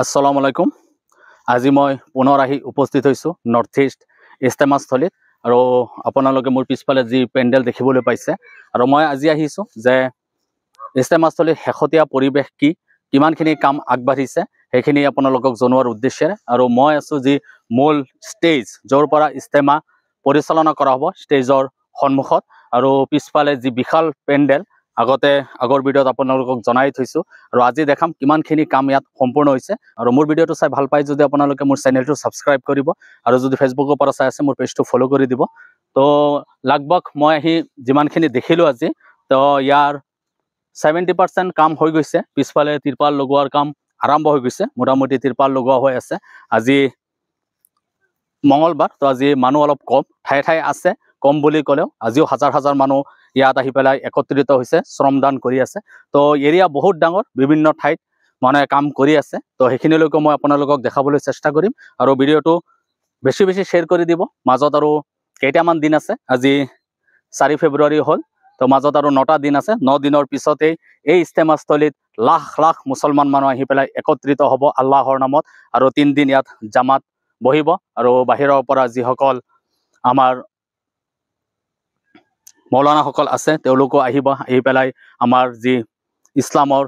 আসসালামু আলাইকুম। আজি মই পুনৰ আহি উপস্থিত হৈছোঁ নৰ্থ ইষ্ট ইস্তেমাস্থলীত আৰু আপোনালোকে মোৰ পিছফালে যি পেণ্ডেল দেখিবলৈ পাইছে আৰু মই আজি আহিছোঁ যে ইস্তেমাস্থলীৰ শেহতীয়া পৰিৱেশ কি কিমানখিনি কাম আগবাঢ়িছে সেইখিনি আপোনালোকক জনোৱাৰ উদ্দেশ্যেৰে আৰু মই আছোঁ যি মূল ষ্টেজ য'ৰ পৰা ইস্তেমা পৰিচালনা কৰা হ'ব ষ্টেজৰ সন্মুখত আৰু পিছফালে যি বিশাল পেণ্ডেল আগৰ ভিডিঅ'ত আপোনালোকক জনাই থৈছোঁ আৰু আজি দেখাম কিমানখিনি কাম ইয়াত সম্পূৰ্ণ হৈছে আৰু মোৰ ভিডিঅ'টো চাই ভাল পাই যদি আপোনালোকে মোৰ চেনেলটো ছাবস্ক্ৰাইব কৰিব আৰু যদি ফেচবুকৰ পৰা চাই আছে মোৰ পেজটো ফ'ল' কৰি দিব। তো লগভগ মই আহি যিমানখিনি দেখিলোঁ আজি তো ইয়াৰ 70% কাম হৈ গৈছে। পিছফালে তিৰপাল লগোৱাৰ কাম আৰম্ভ হৈ গৈছে, মোটামুটি তিৰপাল লগোৱা হৈ আছে। আজি মঙলবাৰ, তো আজি মানুহ অলপ কম, ঠায়ে ঠায়ে আছে, কম বুলি ক'লেও আজিও হাজাৰ হাজাৰ মানুহ ইয়াত আহি পেলাই একত্ৰিত হৈছে, শ্ৰমদান কৰি আছে। তো এৰিয়া বহুত ডাঙৰ, বিভিন্ন ঠাইত মানুহে কাম কৰি আছে। তো সেইখিনিলৈকে মই আপোনালোকক দেখাবলৈ চেষ্টা কৰিম আৰু ভিডিঅ'টো বেছি বেছি শ্বেয়াৰ কৰি দিব। মাজত আৰু কেইটামান দিন আছে, আজি 4 ফেব্ৰুৱাৰী হ'ল, তো মাজত আৰু 9টা দিন আছে। 9 দিনৰ পিছতেই এই ইস্তেমাস্থলীত লাখ লাখ মুছলমান মানুহ আহি পেলাই একত্ৰিত হ'ব আল্লাহৰ নামত আৰু 3 দিন ইয়াত জামাত বহিব আৰু বাহিৰৰ পৰা যিসকল আমাৰ মৌলানাসকল আছে তেওঁলোকো আহিব, আহি পেলাই আমাৰ যি ইছলামৰ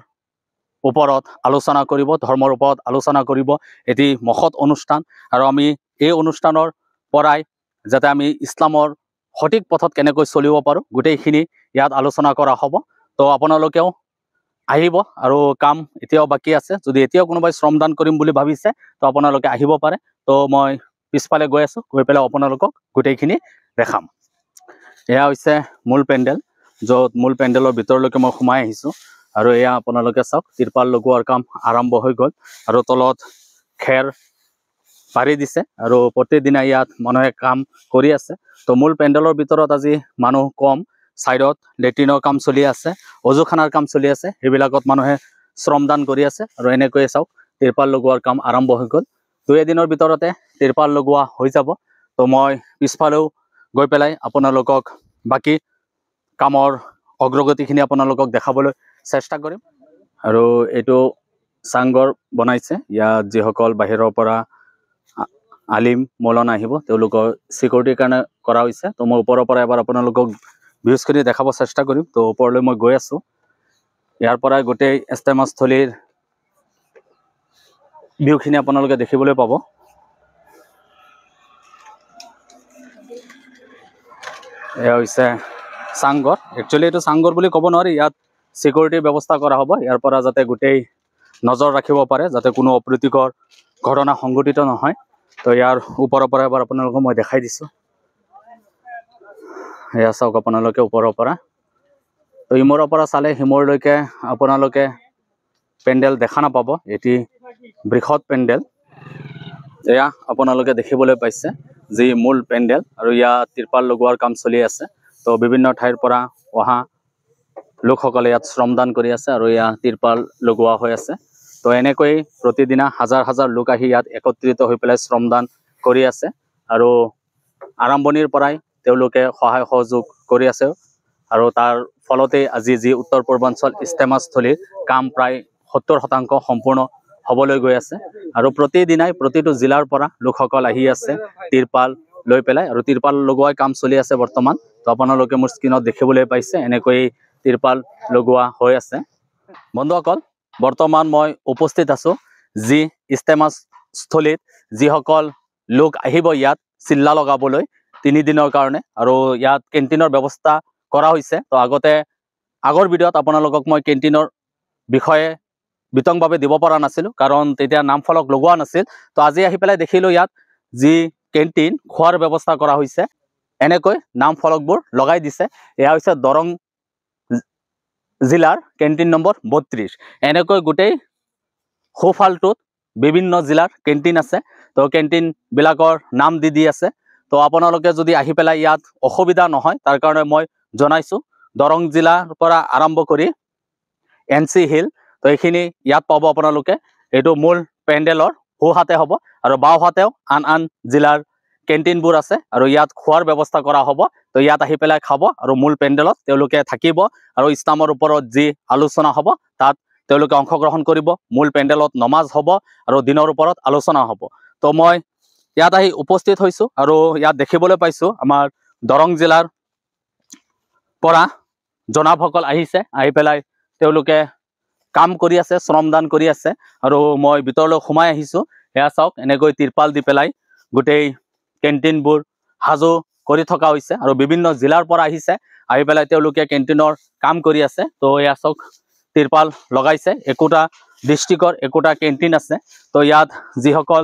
ওপৰত আলোচনা কৰিব, ধৰ্মৰ ওপৰত আলোচনা কৰিব। এটি মহৎ অনুষ্ঠান আৰু আমি এই অনুষ্ঠানৰ পৰাই যাতে আমি ইছলামৰ সঠিক পথত কেনেকৈ চলিব পাৰোঁ গোটেইখিনি ইয়াত আলোচনা কৰা হ'ব। তো আপোনালোকেও আহিব আৰু কাম এতিয়াও বাকী আছে। যদি এতিয়াও কোনোবাই শ্ৰমদান কৰিম বুলি ভাবিছে তো আপোনালোকে আহিব পাৰে। তো মই পিছফালে গৈ আছোঁ, গৈ পেলাই আপোনালোকক গোটেইখিনি দেখাম। এয়া হৈছে মূল পেণ্ডেল, য'ত মূল পেণ্ডেলৰ ভিতৰলৈকে মই সোমাই আহিছোঁ আৰু এয়া আপোনালোকে চাওক, তিৰপাল লগোৱাৰ কাম আৰম্ভ হৈ গ'ল আৰু তলত খেৰ পাৰি দিছে আৰু প্ৰতিদিনা ইয়াত মানুহে কাম কৰি আছে। তো মূল পেণ্ডেলৰ ভিতৰত আজি মানুহ কম, ছাইডত লেট্ৰিনৰ কাম চলি আছে, অজুখানাৰ কাম চলি আছে, সেইবিলাকত মানুহে শ্ৰমদান কৰি আছে আৰু এনেকৈয়ে চাওক তিৰপাল লগোৱাৰ কাম আৰম্ভ হৈ গ'ল। 2 এদিনৰ ভিতৰতে তিৰপাল লগোৱা হৈ যাব। তো মই পিছফালেও গৈ পেলাই আপোনালোকক বাকী কামৰ অগ্ৰগতিখিনি আপোনালোকক দেখাবলৈ চেষ্টা কৰিম। আৰু এইটো চাংঘৰ বনাইছে, ইয়াত যিসকল বাহিৰৰ পৰা আলিম মৌলানা আহিব তেওঁলোকৰ চিকিউৰিটিৰ কাৰণে কৰা হৈছে। তো মই ওপৰৰ পৰা এবাৰ আপোনালোকক ভিউজখিনি দেখাব চেষ্টা কৰিম। তো ওপৰলৈ মই গৈ আছোঁ, ইয়াৰ পৰাই গোটেই ইস্তেমাস্থলীৰ ভিউখিনি আপোনালোকে দেখিবলৈ পাব। এয়া হৈছে চাংঘৰ, একচুৱেলি এইটো চাংঘৰ বুলি ক'ব নোৱাৰি, ইয়াত চিকিউৰিটিৰ ব্যৱস্থা কৰা হ'ব, ইয়াৰ পৰা যাতে গোটেই নজৰ ৰাখিব পাৰে যাতে কোনো অপ্ৰীতিকৰ ঘটনা সংঘটিত নহয়। তো ইয়াৰ ওপৰৰ পৰা এবাৰ আপোনালোকক মই দেখাই দিছোঁ, এয়া চাওক আপোনালোকে ওপৰৰ পৰা। তো ইমূৰৰ পৰা চালে সিমূৰলৈকে আপোনালোকে পেণ্ডেল দেখা নাপাব, এটি বৃহৎ পেণ্ডেল। এয়া আপোনালোকে দেখিবলৈ পাইছে যি মূল পেণ্ডেল আৰু ইয়াত তিৰপাল লগোৱাৰ কাম চলি আছে। তো বিভিন্ন ঠাইৰ পৰা অহা লোকসকলে ইয়াত শ্ৰমদান কৰি আছে আৰু ইয়াত তিৰপাল লগোৱা হৈ আছে। তো এনেকৈ প্ৰতিদিনা হাজাৰ হাজাৰ লোক আহি ইয়াত একত্ৰিত হৈ পেলাই শ্ৰমদান কৰি আছে আৰু আৰম্ভণিৰ পৰাই তেওঁলোকে সহায় সহযোগ কৰি আছে আৰু তাৰ ফলতেই আজি যি উত্তৰ পূৰ্বাঞ্চল ইস্তেমাস্থলীৰ কাম প্ৰায় 70% সম্পূৰ্ণ হ'বলৈ গৈ আছে আৰু প্ৰতিদিনাই প্ৰতিটো জিলাৰ পৰা লোকসকল আহি আছে তিৰপাল লৈ পেলাই আৰু তিৰপাল লগোৱাৰ কাম চলি আছে বৰ্তমান। তো আপোনালোকে মোৰ স্ক্ৰীনত দেখিবলৈ পাইছে এনেকৈ তিৰপাল লগোৱা হৈ আছে। বন্ধুসকল, বৰ্তমান মই উপস্থিত আছোঁ যি ইস্তেমাস্থলীত যিসকল লোক আহিব ইয়াত চিল্লা লগাবলৈ 3 দিনৰ কাৰণে আৰু ইয়াত কেণ্টিনৰ ব্যৱস্থা কৰা হৈছে। তো আগৰ ভিডিঅ'ত আপোনালোকক মই কেণ্টিনৰ বিষয়ে বিতংভাৱে দিব পৰা নাছিলোঁ কাৰণ তেতিয়া নাম ফলক লগোৱা নাছিল। তো আজি আহি পেলাই দেখিলোঁ ইয়াত যি কেণ্টিন খোৱাৰ ব্যৱস্থা কৰা হৈছে, এনেকৈ নাম ফলকবোৰ লগাই দিছে। এয়া হৈছে দৰং জিলাৰ কেণ্টিন নম্বৰ 32। এনেকৈ গোটেই সোঁফালটোত বিভিন্ন জিলাৰ কেণ্টিন আছে। তো কেণ্টিনবিলাকৰ নাম দি আছে। তো আপোনালোকে যদি আহি পেলাই ইয়াত অসুবিধা নহয় তাৰ কাৰণে মই জনাইছোঁ, দৰং জিলাৰ পৰা আৰম্ভ কৰি NC হিল, তো এইখিনি ইয়াত পাব আপোনালোকে। এইটো মূল পেণ্ডেলৰ সোঁহাতে হ'ব আৰু বাওঁহাতেও আন জিলাৰ কেণ্টিনবোৰ আছে আৰু ইয়াত খোৱাৰ ব্যৱস্থা কৰা হ'ব। তো ইয়াত আহি পেলাই খাব আৰু মূল পেণ্ডেলত তেওঁলোকে থাকিব আৰু ইছলামৰ ওপৰত যি আলোচনা হ'ব তাত তেওঁলোকে অংশগ্ৰহণ কৰিব। মূল পেণ্ডেলত নমাজ হ'ব আৰু দিনৰ ওপৰত আলোচনা হ'ব। তো মই ইয়াত আহি উপস্থিত হৈছোঁ আৰু ইয়াত দেখিবলৈ পাইছোঁ আমাৰ দৰং জিলাৰ পৰা জনাবসকল আহিছে, আহি পেলাই তেওঁলোকে কাম কৰি আছে, শ্ৰমদান কৰি আছে। আৰু মই ভিতৰলৈ সোমাই আহিছোঁ। এয়া চাওক, এনেকৈ তিৰপাল দি পেলাই গোটেই কেণ্টিনবোৰ সাজু কৰি থকা হৈছে আৰু বিভিন্ন জিলাৰ পৰা আহিছে, আহি পেলাই তেওঁলোকে কেণ্টিনৰ কাম কৰি আছে। তো এয়া চাওক, তিৰপাল লগাইছে। একোটা ডিষ্ট্ৰিক্টৰ একোটা কেণ্টিন আছে। তো ইয়াত যিসকল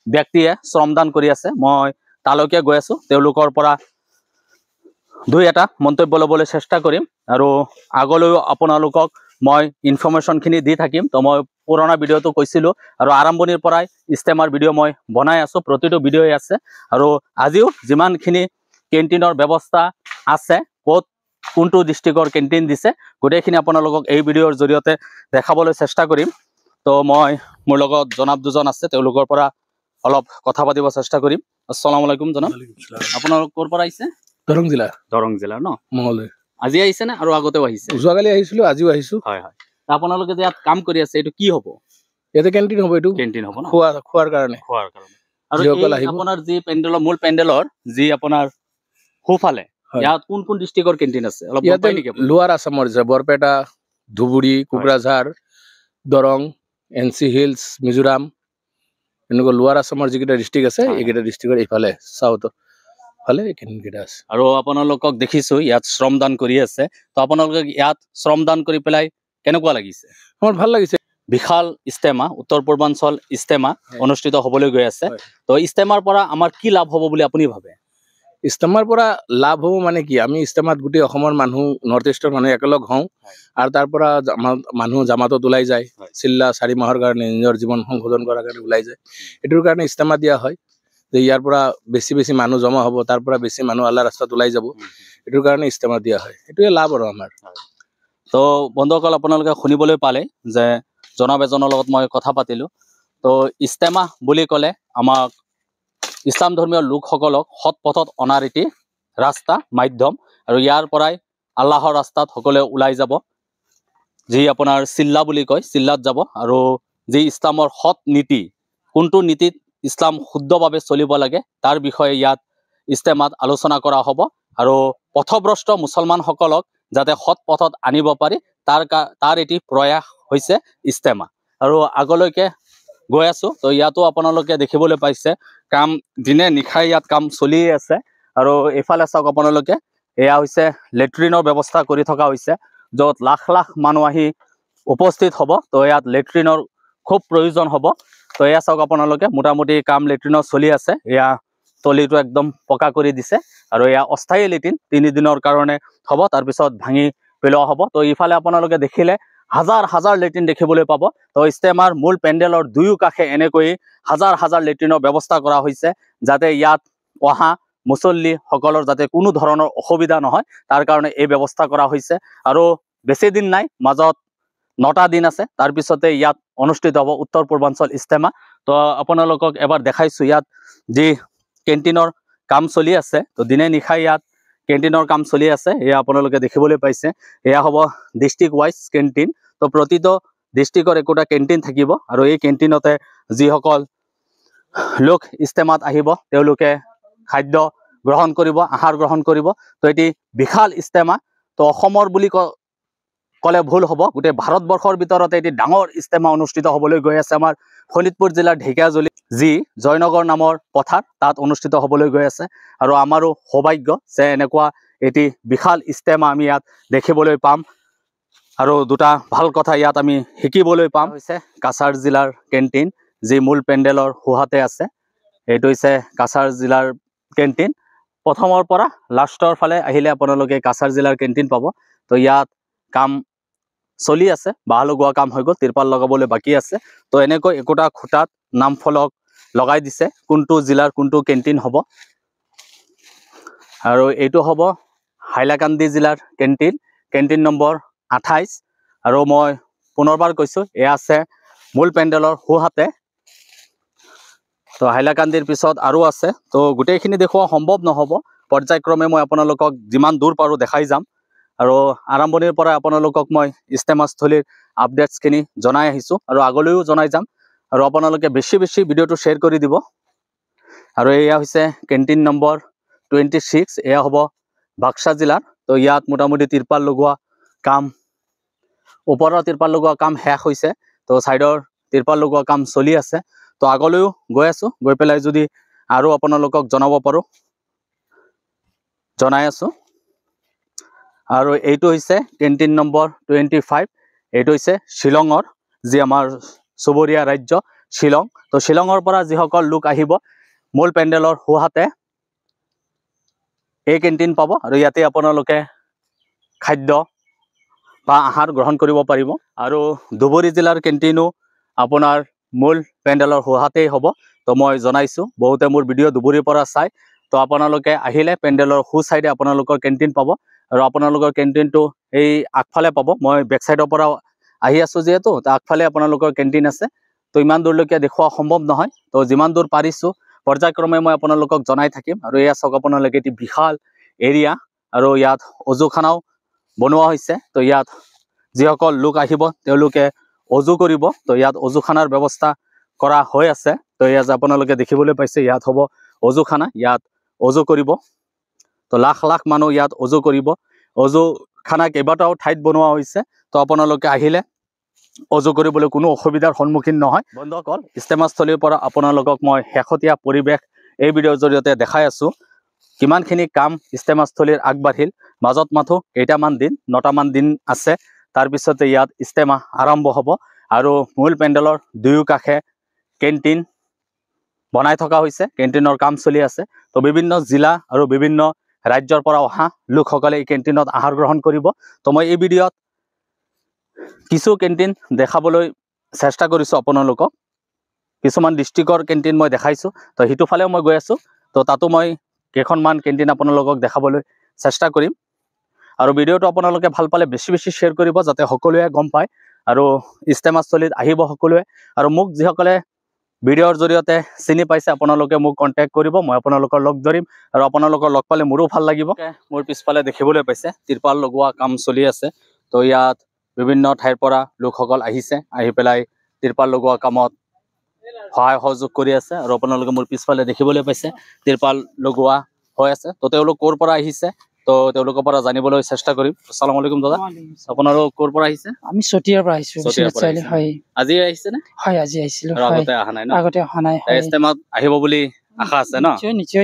ব্যক্তিয়ে শ্ৰমদান কৰি আছে, মই তালৈকে গৈ আছোঁ। তেওঁলোকৰ পৰা দুই এটা মন্তব্য ল'বলৈ চেষ্টা কৰিম আৰু আগলৈও আপোনালোকক মই ইনফৰ্মেশ্যনখিনি দি থাকিম। তো মই পুৰণা ভিডিঅ'টো কৈছিলোঁ আৰু আৰম্ভণিৰ পৰাই ইষ্টেমাৰ ভিডিঅ' মই বনাই আছোঁ, প্ৰতিটো ভিডিঅ'ই আছে। আৰু আজিও যিমানখিনি কেণ্টিনৰ ব্যৱস্থা আছে, ক'ত কোনটো ডিষ্ট্ৰিক্টৰ কেণ্টিন দিছে, গোটেইখিনি আপোনালোকক এই ভিডিঅ'ৰ জৰিয়তে দেখাবলৈ চেষ্টা কৰিম। তো মই মোৰ লগত জনাব দুজন আছে, তেওঁলোকৰ পৰা অলপ কথা পাতিব চেষ্টা কৰিম। আসসালামু আলাইকুম জনাব। আপোনালোক ক'ৰ পৰা আহিছে? দৰং জিলা। দৰং জিলাৰ ন? মঙলদৈ। আজি আহিছে নে আৰু আগতেও আহিছে? যোৱাকালি আহিছিলোঁ, আজিও আহিছোঁ। হয় হয়। আপোনালোকে যে ইয়াত কাম কৰি আছে, এইটো কি হ'ব? ইয়াতে কেণ্টিন হ'ব। এইটো কেণ্টিন হ'ব ন? খোৱাৰ কাৰণে। খোৱাৰ কাৰণে। আৰু এই আপোনাৰ যি পেণ্ডেলৰ মূল পেণ্ডেলৰ যি আপোনাৰ সোঁফালে, ইয়াত কোন কোন ডিষ্ট্ৰিক্টৰ কেণ্টিন আছে অলপ গম পাই নেকি? লোৱাৰ আছামৰ যে বৰপেটা, ধুবুৰী, কোকৰাঝাৰ, দৰং, NC হিলছ, মিজোৰাম, এনেকুৱা লোৱাৰ আছামৰ যিকেইটা ডিষ্ট্ৰিক্ট আছে, এইকেইটা ডিষ্ট্ৰিক্টৰ এইফালে চাউথ ফালে কেণ্টিনকেইটা আছে। আৰু আপোনালোকক দেখিছোঁ ইয়াত শ্ৰমদান কৰি আছে। তো আপোনালোকে ইয়াত শ্ৰমদান কৰি পেলাই কেনেকুৱা লাগিছে? মোৰ ভাল লাগিছে। বিশাল ইষ্টেমা, উত্তৰ পূৰ্বাঞ্চল ইষ্টেমা অনুষ্ঠিত হ'বলৈ গৈ আছে। তো ইষ্টেমাৰ পৰা আমাৰ কি লাভ হ'ব বুলি আপুনি ভাবে? ইষ্টেমাৰ পৰা লাভ হ'ব মানে কি, আমি ইষ্টেমাত গোটেই অসমৰ মানুহ, নৰ্থ ইষ্টৰ মানুহ একেলগ হওঁ আৰু তাৰ পৰা মানুহ জামাতত ওলাই যায়, চিল্লা 4 মাহৰ কাৰণে নিজৰ জীৱন সংশোধন কৰাৰ কাৰণে ওলাই যায়। এইটোৰ কাৰণে ইষ্টেমা দিয়া হয় যে ইয়াৰ পৰা বেছি বেছি মানুহ জমা হ'ব, তাৰ পৰা বেছি মানুহ আল্লাহ ৰাস্তাত ওলাই যাব। এইটোৰ কাৰণে ইষ্টেমা দিয়া হয়। এইটোৱে লাভ আৰু আমাৰ। তো বন্ধুসকল, আপোনালোকে শুনিবলৈ পালে যে জনাব এজনৰ লগত মই কথা পাতিলোঁ। তো ইষ্টেমা বুলি ক'লে আমাক ইছলাম ধৰ্মীয় লোকসকলক সৎ পথত অনাৰ এটি ৰাস্তা, মাধ্যম। আৰু ইয়াৰ পৰাই আল্লাহৰ ৰাস্তাত সকলোৱে ওলাই যাব। যি আপোনাৰ চিল্লা বুলি কয়, চিল্লাত যাব। আৰু যি ইছলামৰ সৎ নীতি, কোনটো নীতিত ইছলাম শুদ্ধভাৱে চলিব লাগে, তাৰ বিষয়ে ইয়াত ইষ্টেমাত আলোচনা কৰা হ'ব। আৰু পথভ্ৰষ্ট মুছলমানসকলক যাতে সৎ পথত আনিব পাৰি, তাৰ এটি প্ৰয়াস হৈছে ইষ্টেমা। আৰু আগলৈকে গৈ আছোঁ। তো ইয়াতো আপোনালোকে দেখিবলৈ পাইছে কাম দিনে নিশাই ইয়াত কাম চলিয়ে আছে। আৰু এইফালে চাওক আপোনালোকে, এয়া হৈছে লেট্ৰিনৰ ব্যৱস্থা কৰি থকা হৈছে, য'ত লাখ লাখ মানুহ আহি উপস্থিত হ'ব। তো ইয়াত লেট্ৰিনৰ খুব প্ৰয়োজন হ'ব। তো এয়া চাওক আপোনালোকে, মোটামুটি কাম লেট্ৰিনৰ চলি আছে। এয়া তলিটো একদম পকা কৰি দিছে আৰু এয়া অস্থায়ী লেট্ৰিন, 3 দিনৰ কাৰণে হ'ব, তাৰপিছত ভাঙি পেলোৱা হ'ব। তো ইফালে আপোনালোকে দেখিলে হাজাৰ হাজাৰ লেট্ৰিন দেখিবলৈ পাব। তো ইষ্টেমাৰ মূল পেণ্ডেলৰ দুয়ো কাষে এনেকৈ হাজাৰ হাজাৰ লেট্ৰিনৰ ব্যৱস্থা কৰা হৈছে, যাতে ইয়াত অহা মুছল্লিসকলৰ যাতে কোনো ধৰণৰ অসুবিধা নহয়, তাৰ কাৰণে এই ব্যৱস্থা কৰা হৈছে। আৰু বেছি দিন নাই, মাজত 9টা দিন আছে, তাৰপিছতে ইয়াত অনুষ্ঠিত হ'ব উত্তৰ পূৰ্বাঞ্চল ইষ্টেমা। তো আপোনালোকক এবাৰ দেখাইছোঁ ইয়াত যি কেণ্টিনৰ কাম চলি আছে। তো দিনে নিশাই ইয়াত কেণ্টিনৰ কাম চলি আছে। এয়া আপোনালোকে দেখিবলৈ পাইছে, এয়া হ'ব ডিষ্ট্ৰিক্ট ৱাইজ কেণ্টিন। তো প্ৰতিটো ডিষ্ট্ৰিক্টৰ একোটা কেণ্টিন থাকিব আৰু এই কেণ্টিনতে যিসকল লোক ইষ্টেমাত আহিব, তেওঁলোকে খাদ্য গ্ৰহণ কৰিব, আহাৰ গ্ৰহণ কৰিব। তো এটি বিশাল ইষ্টেমা। তো অসমৰ বুলি ক'লে ভুল হ'ব, গোটেই ভাৰতবৰ্ষৰ ভিতৰতে এটি ডাঙৰ ইষ্টেমা অনুষ্ঠিত হ'বলৈ গৈ আছে আমাৰ শোণিতপুৰ জিলাৰ ঢেকীয়াজুলি যি জয়নগৰ নামৰ পথাৰ, তাত অনুষ্ঠিত হ'বলৈ গৈ আছে। আৰু আমাৰো সৌভাগ্য যে এনেকুৱা এটি বিশাল ইষ্টেমা আমি ইয়াত দেখিবলৈ পাম। আৰু দুটা ভাল কথা ইয়াত আমি শিকিবলৈ পাম হৈছে কাছাৰ জিলাৰ কেণ্টিন, যি মূল পেণ্ডেলৰ সোঁহাতে আছে। এইটো হৈছে কাছাৰ জিলাৰ কেণ্টিন। প্ৰথমৰ পৰা লাষ্টৰ ফালে আহিলে আপোনালোকে কাছাৰ জিলাৰ কেণ্টিন পাব। তো ইয়াত কাম চলি আছে, বাঁহ লগোৱা কাম হৈ গ'ল, তিৰপাল লগাবলৈ বাকী আছে। তো এনেকৈ একোটা খুঁটাত নাম ফলক লগাই দিছে কোনটো জিলাৰ কোনটো কেণ্টিন হ'ব। আৰু এইটো হ'ব হাইলাকান্দি জিলাৰ কেণ্টিন, কেণ্টিন নম্বৰ 28। আৰু মই পুনৰবাৰ কৈছোঁ, এয়া আছে মূল পেণ্ডেলৰ সোঁহাতে। তো হাইলাকান্দিৰ পিছত আৰু আছে। তো গোটেইখিনি দেখুওৱা সম্ভৱ নহ'ব, পৰ্যায়ক্ৰমে মই আপোনালোকক যিমান দূৰ পাৰোঁ দেখাই যাম। আৰু আৰম্ভণিৰ পৰা আপোনালোকক মই ইষ্টেমাস্থলীৰ আপডেটছখিনি জনাই আহিছোঁ আৰু আগলৈও জনাই যাম আৰু আপোনালোকে বেছি বেছি ভিডিঅ'টো শ্বেয়াৰ কৰি দিব। আৰু এয়া হৈছে কেণ্টিন নম্বৰ 26, এয়া হ'ব বাক্সা জিলাৰ। তো ইয়াত মোটামুটি তিৰপাল লগোৱা কাম, ওপৰৰ তিৰপাল লগোৱা কাম শেষ হৈছে, তো ছাইডৰ তিৰপাল লগোৱা কাম চলি আছে। তো আগলৈও গৈ আছোঁ, গৈ পেলাই যদি আৰু আপোনালোকক জনাব পাৰোঁ জনাই আছোঁ। আৰু এইটো হৈছে কেণ্টিন নম্বৰ 25, এইটো হৈছে শ্বিলঙৰ, যি আমাৰ চুবুৰীয়া ৰাজ্য শ্বিলং। তো শ্বিলঙৰ পৰা যিসকল লোক আহিব মূল পেণ্ডেলৰ সোঁহাতে এই কেণ্টিন পাব আৰু ইয়াতে আপোনালোকে খাদ্য বা আহাৰ গ্ৰহণ কৰিব পাৰিব। আৰু ধুবুৰী জিলাৰ কেণ্টিনো আপোনাৰ মূল পেণ্ডেলৰ সোঁহাতেই হ'ব। তো মই জনাইছোঁ, বহুতে মোৰ ভিডিঅ' ধুবুৰীৰ পৰা চাই, তো আপোনালোকে আহিলে পেণ্ডেলৰ সোঁ চাইডে আপোনালোকৰ কেণ্টিন পাব। আৰু আপোনালোকৰ কেণ্টিনটো এই আগফালে পাব। মই বেক চাইডৰ পৰা আহি আছোঁ যিহেতু, তো আগফালে আপোনালোকৰ কেণ্টিন আছে। তো ইমান দূৰলৈকে দেখুওৱা সম্ভৱ নহয়, তো যিমান দূৰ পাৰিছোঁ পৰ্যায়ক্ৰমে মই আপোনালোকক জনাই থাকিম। আৰু এয়া চাওক আপোনালোকে এটি বিশাল এৰিয়া, আৰু ইয়াত অজুখানাও বনোৱা হৈছে। তো ইয়াত যিসকল লোক আহিব তেওঁলোকে অজু কৰিব, তো ইয়াত অজুখানাৰ ব্যৱস্থা কৰা হৈ আছে। তো এয়া যে আপোনালোকে দেখিবলৈ পাইছে, ইয়াত হ'ব অজুখানা, ইয়াত অজু কৰিব। তো লাখ লাখ মানুহ ইয়াত অজু কৰিব। অজুখানা কেইবাটাও ঠাইত বনোৱা হৈছে, তো আপোনালোকে আহিলে অজু কৰিবলৈ কোনো অসুবিধাৰ সন্মুখীন নহয়। বন্ধুসকল, ইস্তেমাস্থলীৰ পৰা আপোনালোকক মই শেহতীয়া পৰিৱেশ এই ভিডিঅ'ৰ জৰিয়তে দেখাই আছোঁ। কিমানখিনি কাম ইস্তেমাস্থলীৰ আগবাঢ়িল, মাজত মাথো কেইটামান দিন, 9টামান দিন আছে, তাৰপিছতে ইয়াত ইস্তেমা আৰম্ভ হ'ব। আৰু মূল পেণ্ডেলৰ দুয়ো কাষে কেণ্টিন বনাই থকা হৈছে, কেণ্টিনৰ কাম চলি আছে। তো বিভিন্ন জিলা আৰু বিভিন্ন ৰাজ্যৰ পৰা অহা লোকসকলে এই কেণ্টিনত আহাৰ গ্ৰহণ কৰিব। তো মই এই ভিডিঅ'ত কিছু কেণ্টিন দেখাবলৈ চেষ্টা কৰিছোঁ আপোনালোকক। কিছুমান ডিষ্ট্ৰিক্টৰ কেণ্টিন মই দেখাইছোঁ, তো সিটো ফালেও মই গৈ আছোঁ। তো তাতো মই কেইখনমান কেণ্টিন আপোনালোকক দেখাবলৈ চেষ্টা কৰিম। আৰু ভিডিঅ'টো আপোনালোকে ভাল পালে বেছি বেছি শ্বেয়াৰ কৰিব, যাতে সকলোৱে গম পায় আৰু ইস্তেমাস্থলীত আহিব সকলোৱে। আৰু মোক যিসকলে ভিডিঅ'ৰ জৰিয়তে চিনি পাইছে আপোনালোকে মোক কণ্টেক্ট কৰিব, মই আপোনালোকৰ লগ ধৰিম। আৰু আপোনালোকৰ লগ পালে মোৰো ভাল লাগিব। মোৰ পিছফালে দেখিবলৈ পাইছে তিৰপাল লগোৱা কাম চলি আছে। তো ইয়াত বিভিন্ন ঠাইৰ পৰা লোকসকল আহিছে, আহি পেলাই তিৰপাল লগোৱা কামত সহায় সহযোগ কৰি আছে। আৰু আপোনালোকে মোৰ পিছফালে দেখিবলৈ পাইছে তিৰপাল লগোৱা হৈ আছে। তো তেওঁলোক ক'ৰ পৰা আহিছে, তো তেওঁলোকৰ পৰা জানিবলৈ চেষ্টা কৰিম। আসসালামু আলাইকুম দাদা, আপোনালোক ক'ৰ পৰা আহিছে? আমি চতিয়াৰ পৰা আহিছোঁ। চতিয়াৰ পৰা আহিছে। হয় আজি আহিছে নে? হয়, আজি আহিছিলোঁ। আৰু আগতে অহা নাই ন? আগতে অহা নাই। ইস্তেমাত আহিব বুলি আশা আছে ন?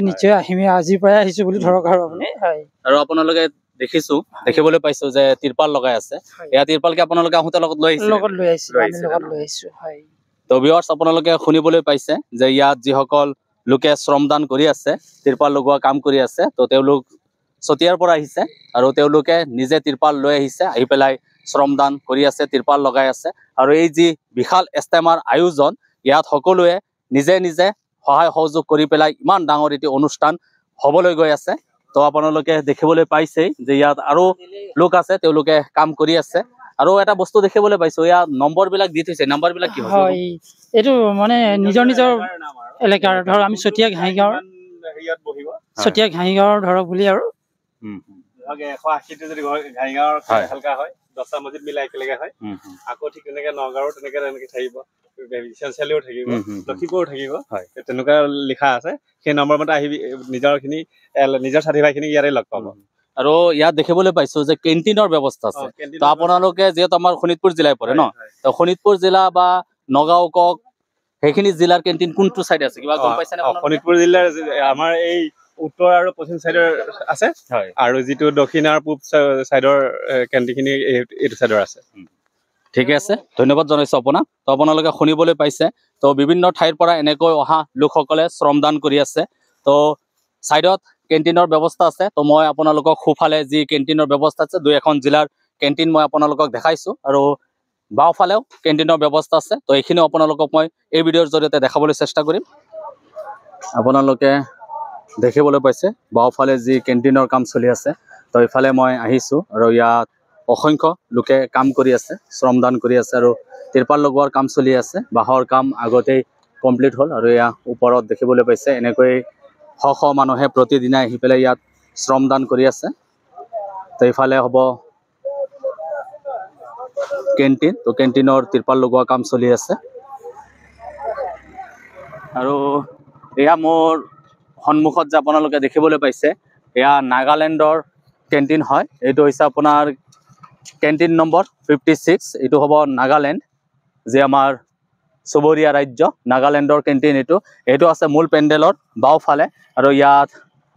নিশ্চয় আহিম। আজিৰ পৰাই আহিছোঁ বুলি ধৰক আৰু আপুনি। হয়। আৰু আপোনালোকে দেখিবলৈ পাইছো যে তিৰপাল লগাই আছে। এয়া তিৰপালকে আপোনালোকে আহোঁতে লগত লৈ আহিছে? লগত লৈ আহিছিলোঁ, আমি লগত লৈ আহিছোঁ। হয়। তো ভিউৱাৰ্ছ, আপোনালোকে শুনিবলৈ পাইছে যে ইয়াত যিসকল লোকে শ্ৰমদান কৰি আছে, তিৰপাল লগোৱা কাম কৰি আছে, তো তেওঁলোক চতিয়াৰ পৰা আহিছে। আৰু তেওঁলোকে নিজে তিৰপাল লৈ আহিছে, আহি পেলাই শ্ৰমদান কৰি আছে, তিৰপাল লগাই আছে। আৰু এই যি বিশাল ইস্তেমাৰ আয়োজন, ইয়াত সকলোৱে নিজে নিজে সহায় সহযোগ কৰি পেলাই ইমান ডাঙৰ এটি অনুষ্ঠান হ'বলৈ গৈ আছে। তো আপোনালোকে দেখিবলৈ পাইছেই যে ইয়াত আৰু লোক আছে, তেওঁলোকে কাম কৰি আছে। আৰু এটা বস্তু দেখিবলৈ পাইছো, ইয়াত নম্বৰবিলাক দি থৈছে। নম্বৰবিলাক কি হয়, এইটো মানে নিজৰ নিজৰ এলেকাৰ, ধৰক আমি চতিয়া ঘাঁহিগাঁৱৰ, চতিয়া ঘাঁহিগাঁৱৰ ধৰক বুলি আৰু 180টো যদি ঘাঁহিগাঁৱৰ হালকা হয়, 10টা মছজিদ মিলাই একেলগে হয়। আকৌ ঠিক তেনেকে নগাঁৱৰ তেনেকে থাকিব, চেঞ্চেলিও থাকিব, লখিমপুৰো থাকিব, তেনেকুৱা লিখা আছে। সেই নম্বৰ মতে আহিবি, নিজৰ সাথী ভাইখিনি ইয়াৰে লগ পাব। আৰু ইয়াত দেখিবলৈ পাইছো যে কেণ্টিনৰ ব্যৱস্থা আছে। তো আপোনালোকে যিহেতু আমাৰ শোণিতপুৰ জিলাই পৰে ন, তো শোণিতপুৰ জিলা বা নগাঁও কক, সেইখিনি জিলাৰ কেণ্টিন কোনটো চাইডে আছে কিবা গম পাইছেনে? শোণিতপুৰ জিলাৰ আমাৰ এই উত্তৰ আৰু পশ্চিম চাইডৰ আছে, আৰু যিটো দক্ষিণ আৰু পূব চাইডৰ কেণ্টিনখিনি এইটো চাইডৰ আছে। ঠিকে আছে, ধন্যবাদ জনাইছোঁ আপোনাক। তো আপোনালোকে শুনিবলৈ পাইছে, তো বিভিন্ন ঠাইৰ পৰা এনেকৈ অহা লোকসকলে শ্ৰমদান কৰি আছে। তো চাইডত কেণ্টিনৰ ব্যৱস্থা আছে। তো মই আপোনালোকক সোঁফালে যি কেণ্টিনৰ ব্যৱস্থা আছে, 2এখন জিলাৰ কেণ্টিন মই আপোনালোকক দেখাইছোঁ। আৰু বাওঁফালেও কেণ্টিনৰ ব্যৱস্থা আছে। তো এইখিনিও আপোনালোকক মই এই ভিডিঅ'ৰ জৰিয়তে দেখাবলৈ চেষ্টা কৰিম। আপোনালোকে দেখিবলৈ পাইছে বাওঁফালে যি কেণ্টিনৰ কাম চলি আছে। তো ইফালে মই আহিছোঁ, আৰু ইয়াত অসংখ্য লোকে কাম কৰি আছে, শ্ৰমদান কৰি আছে, আৰু তিৰপাল লগোৱাৰ কাম চলি আছে। বাঁহৰ কাম আগতেই কমপ্লিট হ'ল। আৰু ইয়াৰ ওপৰত দেখিবলৈ পাইছে এনেকৈ শ শ মানুহে প্ৰতিদিনাই আহি পেলাই ইয়াত শ্ৰমদান কৰি আছে। তো ইফালে হ'ব কেণ্টিন, তো কেণ্টিনৰ তিৰপাল লগোৱা কাম চলি আছে। আৰু এয়া মোৰ সন্মুখত যে আপোনালোকে দেখিবলৈ পাইছে, এয়া নাগালেণ্ডৰ কেণ্টিন হয়। এইটো হৈছে আপোনাৰ কেণ্টিন নম্বৰ 56। এইটো হ'ব নাগালেণ্ড, যে আমাৰ চুবুৰীয়া ৰাজ্য নাগালেণ্ডৰ কেণ্টিন। এইটো আছে মূল পেণ্ডেলৰ বাওঁফালে। আৰু ইয়াত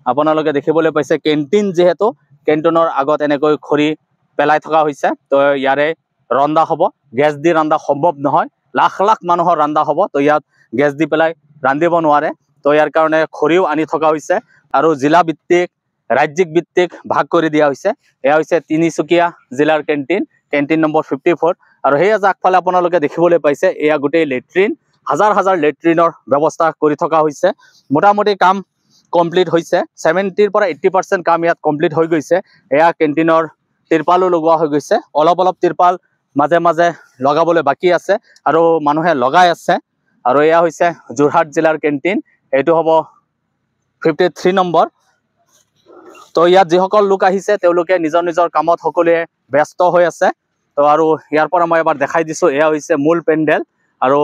আপোনালোকে দেখিবলৈ পাইছে কেণ্টিন, যিহেতু কেণ্টিনৰ আগত এনেকৈ খৰি পেলাই থকা হৈছে। তো ইয়াৰে ৰন্ধা হ'ব, গেছ দি ৰন্ধা সম্ভৱ নহয়, লাখ লাখ মানুহৰ ৰন্ধা হ'ব। তো ইয়াত গেছ দি পেলাই ৰান্ধিব নোৱাৰে, তো ইয়াৰ কাৰণে খৰিও আনি থকা হৈছে। আৰু জিলা ভিত্তিক ৰাজ্যিক ভিত্তিক ভাগ কৰি দিয়া হৈছে। এয়া হৈছে তিনিচুকীয়া জিলাৰ কেণ্টিন, কেণ্টিন নম্বৰ 54। আৰু সেয়া যে আগফালে আপোনালোকে দেখিবলৈ পাইছে, এয়া গোটেই লেট্ৰিন, হাজাৰ হাজাৰ লেট্ৰিনৰ ব্যৱস্থা কৰি থকা হৈছে। মোটামুটি কাম কমপ্লিট হৈছে, 70% পৰা 80% কাম ইয়াত কমপ্লিট হৈ গৈছে। এয়া কেণ্টিনৰ তিৰপালো লগোৱা হৈ গৈছে, অলপ অলপ তিৰপাল মাজে মাজে লগাবলৈ বাকী আছে আৰু মানুহে লগাই আছে। আৰু এয়া হৈছে যোৰহাট জিলাৰ কেণ্টিন, এইটো হ'ব 53 নম্বৰ। তো ইয়াত যিসকল লোক আহিছে তেওঁলোকে নিজৰ নিজৰ কামত সকলোৱে ব্যস্ত হৈ আছে। তো আৰু ইয়াৰ পৰা মই এবাৰ দেখাই দিছোঁ, এয়া হৈছে মূল পেণ্ডেল। আৰু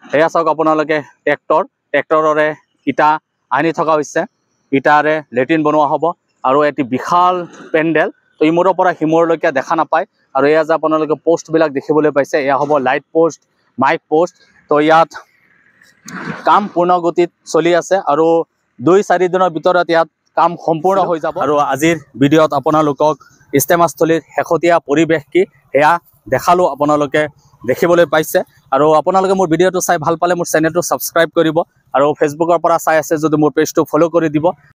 এয়া চাওক আপোনালোকে ট্ৰেক্টৰৰে ইটা আনি থকা হৈছে, ইটাৰে লেট্ৰিন বনোৱা হ'ব। আৰু এটি বিশাল পেণ্ডেল, তো ইমূৰৰ পৰা সিমূৰলৈকে দেখা নাপায়। আৰু এয়া যে আপোনালোকে পোষ্টবিলাক দেখিবলৈ পাইছে, এয়া হ'ব লাইট পোষ্ট, মাইক পোষ্ট। তো ইয়াত কাম পূৰ্ণ গতিত চলি আছে আৰু 2-4 দিনৰ ভিতৰত ইয়াত কাম সম্পূৰ্ণ হৈ যাব। আৰু আজিৰ ভিডিঅ'ত আপোনালোকক ইস্তেমাস্থলীৰ শেহতীয়া পৰিৱেশ কি সেয়া দেখালোঁ, আপোনালোকে দেখিবলৈ পাইছে। আৰু আপোনালোকে মোৰ ভিডিঅ'টো চাই ভাল পালে মোৰ চেনেলটো ছাবস্ক্ৰাইব কৰিব, আৰু ফেচবুকৰ পৰা চাই আছে যদি মোৰ পেজটো ফ'ল' কৰি দিব।